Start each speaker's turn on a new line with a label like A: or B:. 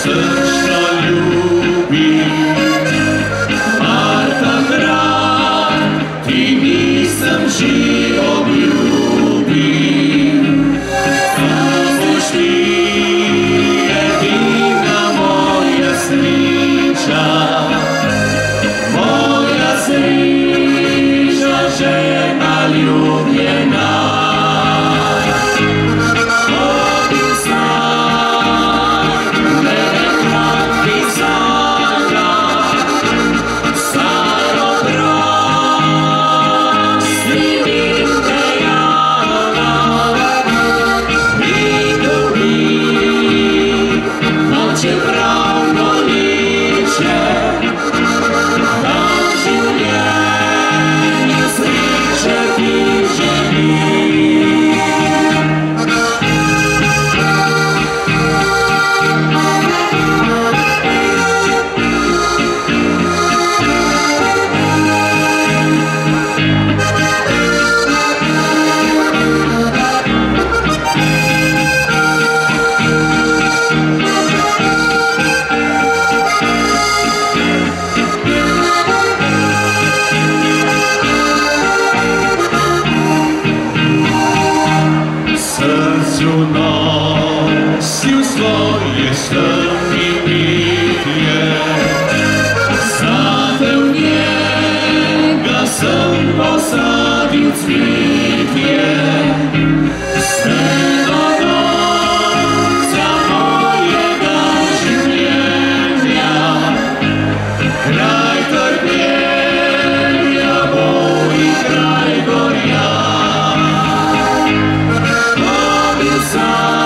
A: srčno ljubim. Marta drag, ti nisem že obljubil, da boš ti edina moja sreča, moja sreča, žena ljubljena. Nosil svoje strmimitje, zate v njega sem posadil cvetje. Vse do konca mojega življenja, kraj trpljenja bo in kraj gorja. Bil sam